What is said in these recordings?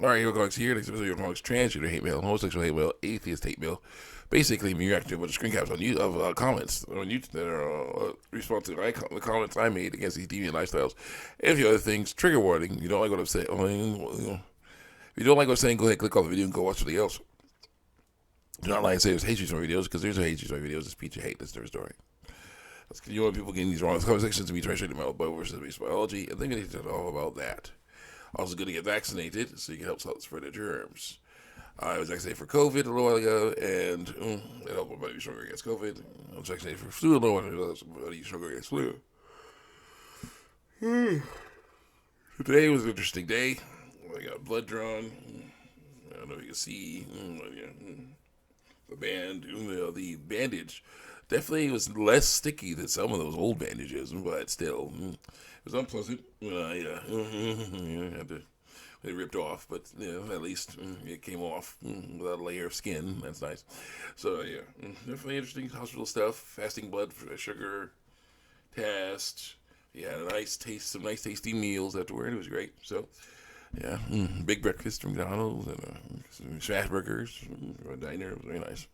All right, here we're going to here. Next episode, you're going to transgender hate mail, homosexual hate mail, atheist hate mail. Basically, me reacting to a bunch of screen caps on you of comments on YouTube that are response to the comments I made against these deviant lifestyles. And a few other things. Trigger warning. You don't like what I'm saying. If you don't like what I'm saying, go ahead, click off the video, and go watch something else. Do not lie and say there's hate speech on videos, because there's no hate speech on videos. It's speech you hate. That's their story. You want people getting these wrong conversations to be transgender male versus base biology, and then we need to know all about that. Also, going to get vaccinated so you can help stop the spread of germs. I was vaccinated for COVID a little while ago, and it helped my body be stronger against COVID. I was vaccinated for flu a little while ago, so my body be stronger against flu. Today was an interesting day. I got blood drawn. I don't know if you can see the bandage. Definitely was less sticky than some of those old bandages, but still, it was unpleasant. Had to it ripped off, but at least it came off without a layer of skin. That's nice. So definitely interesting hospital stuff. Fasting blood for a sugar test. Yeah, some nice tasty meals afterward. It was great. So yeah, big breakfast from McDonald's and some smash burgers from a diner. It was very nice.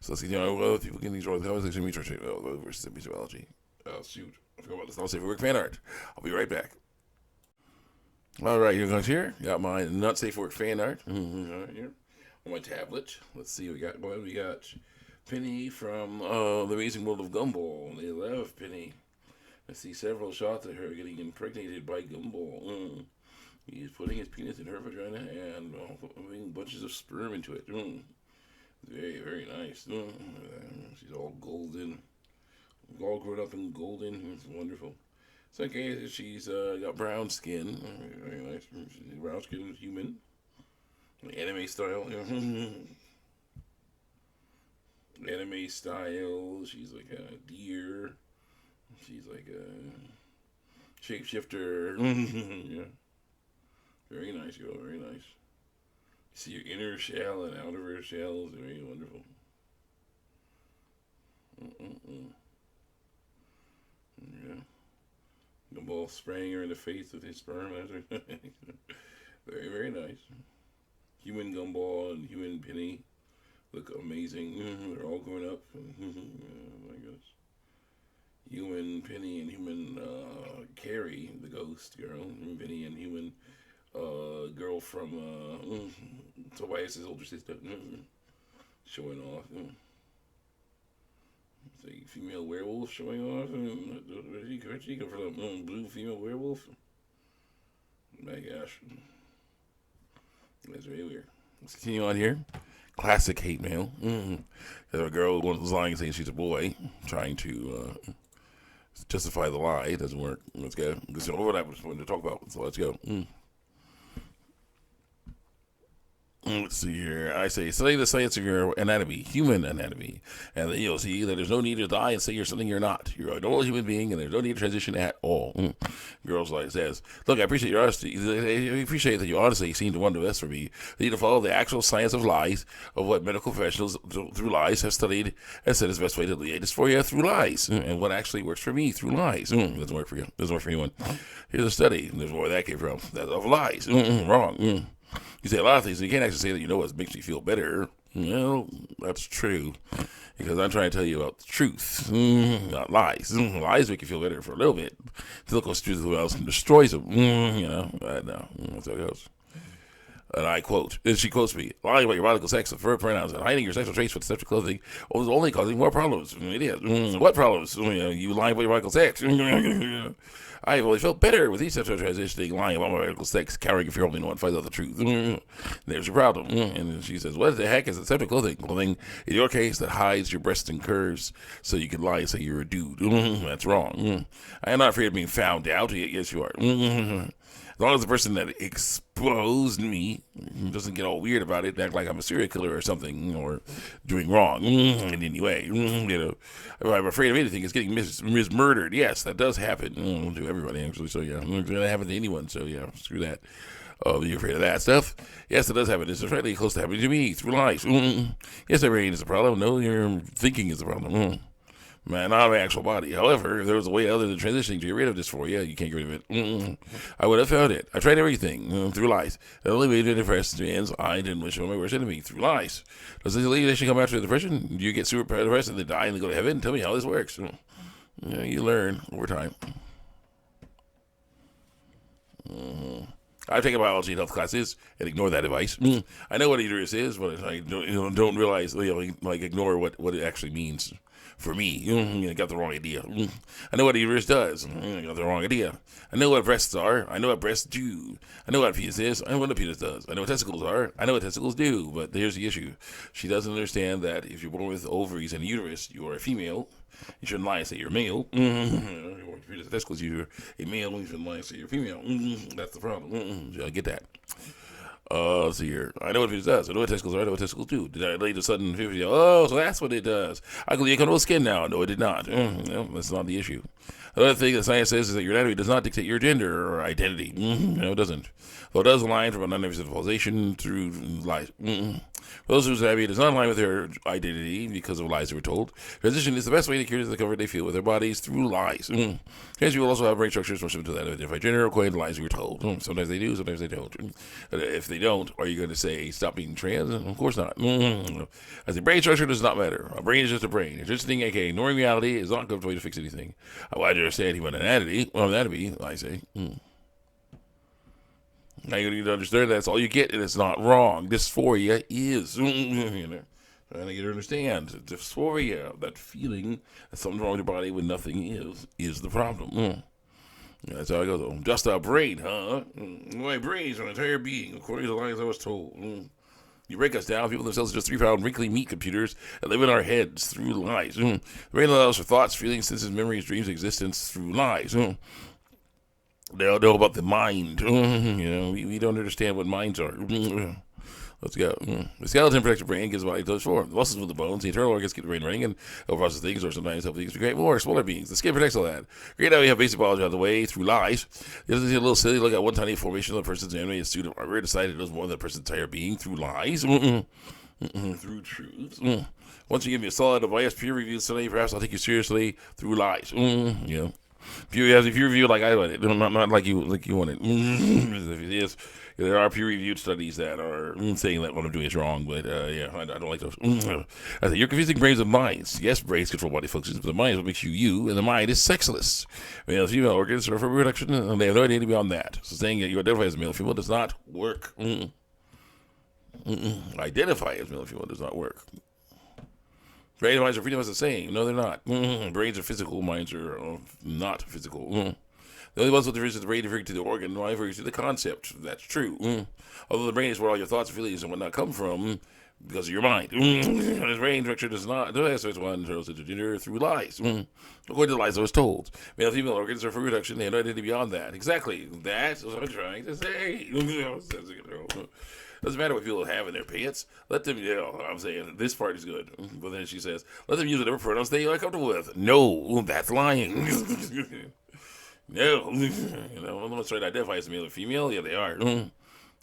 So let's see, people getting these wrong conversations, me versus mutuality. Oh, shoot. I forgot about this. I'll say for work fan art. I'll be right back. All right, here goes here. Got my not safe for work fan art. All right, here on my tablet. Let's see, we got Penny from The Amazing World of Gumball. They love Penny. I see several shots of her getting impregnated by Gumball. He's putting his penis in her vagina and putting bunches of sperm into it. Very, very nice. She's all golden. All grown up and golden. It's wonderful. It's okay. She's got brown skin. Very nice. Brown skin is human. Anime style. Anime style. She's like a deer. She's like a shapeshifter. Yeah. Very nice, girl. Very nice. See your inner shell and outer shell is very wonderful. Yeah. Gumball spraying her in the face with his sperm. Very, very nice. Human Gumball and human Penny look amazing. They're all growing up. Oh my goodness. Human Penny and human Carrie, the ghost girl. Human Penny and human girl from Tobias' older sister, showing off. It's a female werewolf showing off. Where'd she come from? Blue female werewolf? My gosh. That's very weird. Let's continue on here. Classic hate mail. There's a girl was lying saying she's a boy, trying to justify the lie. It doesn't work. Let's go. This is what I was wanting to talk about. So let's go. Let's see here. I say, study the science of your anatomy, human anatomy, and then you'll see that there's no need to lie and say you're something you're not. You're a normal human being, and there's no need to transition at all. Girls like says, look, I appreciate your honesty. I appreciate that you honestly seem to want the best for me. You need to follow the actual science of lies, of what medical professionals through lies have studied and said is the best way to lead dysphoria through lies, and what actually works for me through lies. Doesn't work for you. Doesn't work for anyone. Here's a study. There's where that came from. That's of lies. Wrong. You say a lot of things, and you can't actually say that you know what makes you feel better. Well, that's true. Because I'm trying to tell you about the truth, not lies. Lies make you feel better for a little bit. Until it goes through the else and destroys them. No, that's how it goes. And I quote, and she quotes me, lying about your biological sex, preferred pronouns, and hiding your sexual traits with deceptive clothing was only causing more problems. Idiot. What problems? You lying about your biological sex. I've always felt better with each sexual transitioning, lying about my biological sex, cowering if you're only one finds out the truth. There's your problem. And she says, what the heck is deceptive clothing? Clothing, in your case, that hides your breasts and curves so you can lie and say you're a dude. That's wrong. I am not afraid of being found out. Yes, you are. As long as the person that exposed me doesn't get all weird about it, act like I'm a serial killer or something, or doing wrong in any way. If I'm afraid of anything, it's getting murdered. Yes, that does happen to everybody, actually. So, yeah, it's going to happen to anyone. So, yeah, screw that. You're afraid of that stuff? Yes, it does happen. It's fairly close to happening to me through life. Yes, my brain is a problem. No, your thinking is a problem. not my actual body. However, if there was a way other than transitioning to get rid of dysphoria, you can't get rid of it. I would have found it. I tried everything through lies. The only way to depress is I didn't wish on my worst enemy through lies. Does the alienation come after depression? Do you get super depressed and then die and then go to heaven? Tell me how this works. You learn over time. I've taken biology and health classes and ignore that advice. I know what a uterus is, but I don't realize, ignore what it actually means for me. I got the wrong idea. I know what a uterus does. I got the wrong idea. I know what breasts are. I know what breasts do. I know what a penis is. I know what a penis does. I know what testicles are. I know what testicles do. But here's the issue. She doesn't understand that if you're born with ovaries and a uterus, you are a female. You shouldn't lie and say you're a male. If you're testicles, you're a male. You shouldn't lie and say you're a female. That's the problem. I get that. Let's see here. I know what it does. I know what testicles are. I know what testicles do. Did I lay the sudden 50? Oh, so that's what it does. I can come to skin now. No, it did not. No, that's not the issue. Another thing that science says is that your anatomy does not dictate your gender or identity. No, it doesn't. Though it does align from a non-invasive civilization through lies. For those whose anatomy does not align with their identity because of lies they were told, transition is the best way to cure the comfort they feel with their bodies through lies. Trans people also have brain structures more similar to that of identified gender according to lies we were told. Sometimes they do, sometimes they don't. If they don't, are you going to say stop being trans? Of course not. As a brain structure does not matter. A brain is just a brain. It's just a thing, aka ignoring reality is not a good way to fix anything. I understand human anatomy, I say. Now you need to understand that's all you get, and it's not wrong. Dysphoria is, trying to get her to understand. Dysphoria, that feeling that something's wrong with your body when nothing is the problem. That's how it goes. Just a brain, huh? My brain is an entire being, according to the lies I was told. You break us down. People themselves are just 3-pound wrinkly meat computers that live in our heads through lies. The brain allows for thoughts, feelings, senses, memories, dreams, existence through lies. They don't know about the mind. We don't understand what minds are. Let's go. The skeleton protects your brain, gives body to its form. The muscles move the bones. The internal organs keep the brain running and help process things, or sometimes help things to create more smaller beings. The skin protects all that. Great how we have basic biology out of the way through lies. It doesn't seem a little silly. Look at one tiny formation of a person's anatomy. A student of armor decided it knows more than a person's entire being through lies. Through truths. Once you give me a solid, unbiased, peer-reviewed study, perhaps I'll take you seriously through lies. If you review like I want it, not like you want it. Yes, there are peer-reviewed studies that are saying that what I'm doing is wrong, but I don't like those. I say you're confusing brains with minds. Yes, brains control body functions, but the mind is what makes you you, and the mind is sexless. Male female organs are for reproduction, and they have no identity beyond that. So saying that you identify as male or female does not work. Identify as male or female does not work. Brain and minds are pretty much the same. No, they're not. Brains are physical. Minds are not physical. The only ones with the difference is the brain referring to the organ, mind referring to the concept. That's true. Although the brain is where all your thoughts, feelings, and whatnot come from because of your mind. The brain structure does not. The aspects one turns into gender through lies. According to the lies I was told. Male and female organs are for reproduction. They have no identity beyond that. Exactly. That's what I'm trying to say. Doesn't matter what people have in their pants. Let them, I'm saying this part is good. But then she says, let them use whatever pronouns they are comfortable with. No, that's lying. No. Let's try to identify as male or female. Yeah, they are.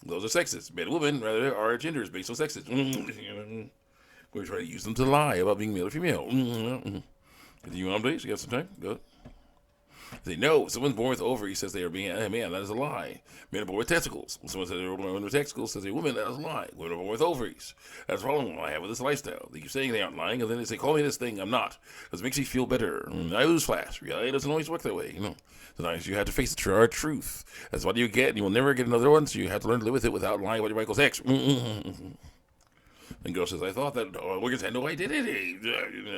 Those are sexist. Men and women, rather, are genders based on sexist. We're trying to use them to lie about being male or female. Continue on, please. You got some time? Go. Say, no, someone born with ovaries says they are being a man. That is a lie. Men are born with testicles. Someone says they're born with testicles says they're a woman. That is a lie. Women are born with ovaries. That's the problem I have with this lifestyle. They keep saying they aren't lying, and then they say, call me this thing. I'm not. Because it makes you feel better. Newsflash. Reality doesn't always work that way. Sometimes you have to face the hard truth. That's what you get, and you will never get another one, so you have to learn to live with it without lying about your Michael sex. And girl says, I thought that organs had no identity.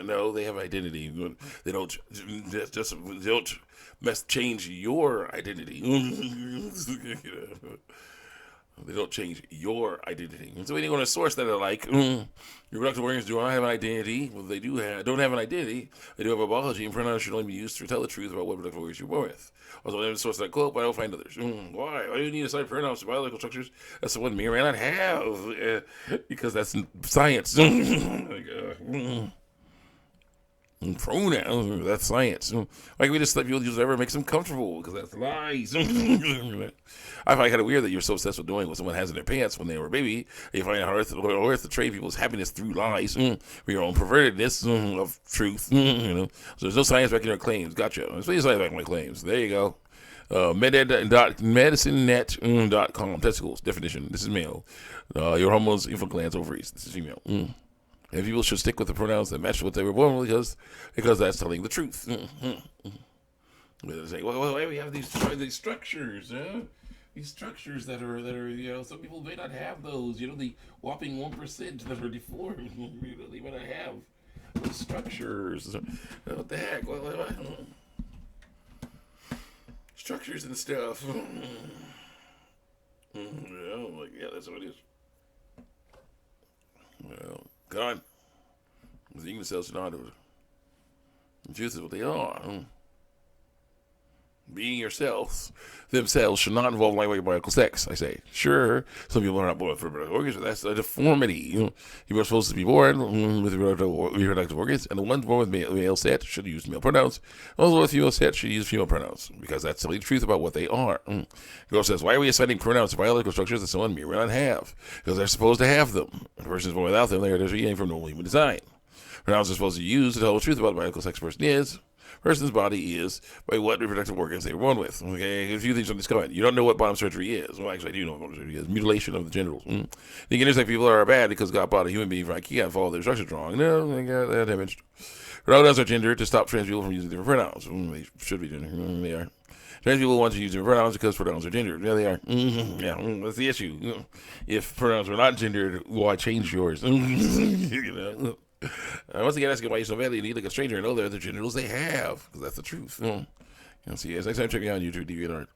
No, they have identity. They don't change your identity. They don't change your identity. And so when you go to a source that are like, your reproductive organs do not have an identity. Well, they don't have an identity. They do have a biology, and pronouns should only be used to tell the truth about what reproductive organs you're born with. Also, when I have a source that I quote, but I don't find others. Why? Why do you need to assign pronouns to biological structures? That's the one may or may not have. Because that's science. Pronouns, that's science. Why can't we just let people use whatever makes them comfortable? Because that's lies. I find it kind of weird that you're so obsessed with doing what someone has in their pants when they were a baby. You find out how earth to trade people's happiness through lies for your own pervertedness of truth. So there's no science backing your claims. Gotcha. There's no science backing my claims. There you go. Medicinenet.com. Testicles. Definition. This is male. Your hormones, infant glands, ovaries. This is female. And people should stick with the pronouns that match what they were born with because that's telling the truth. They say, well, why do we have these structures? These structures that are, some people may not have those. The whopping 1% that are deformed. They may not have those structures. What the heck? What? Structures and stuff. Yeah, that's what it is. Well, God, the human cells are not the truth is what they are. Being yourselves themselves should not involve lightweight biological sex, I say. Sure, some people are not born with reproductive organs, but that's a deformity. You are supposed to be born with reproductive organs, and the ones born with male set should use male pronouns. Those with female set should use female pronouns, because that's telling the truth about what they are. Girl says, why are we assigning pronouns to biological structures that someone may or may not have? Because they're supposed to have them. If a person is born without them, they're deviating from normal human design. Pronouns are supposed to use to tell the truth about what biological sex a person is. Person's body is by what reproductive organs they were born with. Okay, a few things on this comment. You don't know what bottom surgery is. Well, actually, I do know what bottom surgery is. Mutilation of the genitals. The intersex people are bad because God bought a human being from IKEA and followed their instructions wrong. No, they got that damaged. Pronouns are gendered to stop trans people from using different pronouns. They should be gendered. They are. Trans people want to use different pronouns because pronouns are gendered. Yeah, they are. Yeah, that's the issue. If pronouns were not gendered, why change yours? Once again, asking why you're so badly need like a stranger and know they're the genitals they have, because that's the truth. See you guys next time. Check me out on YouTube, DeviantArt.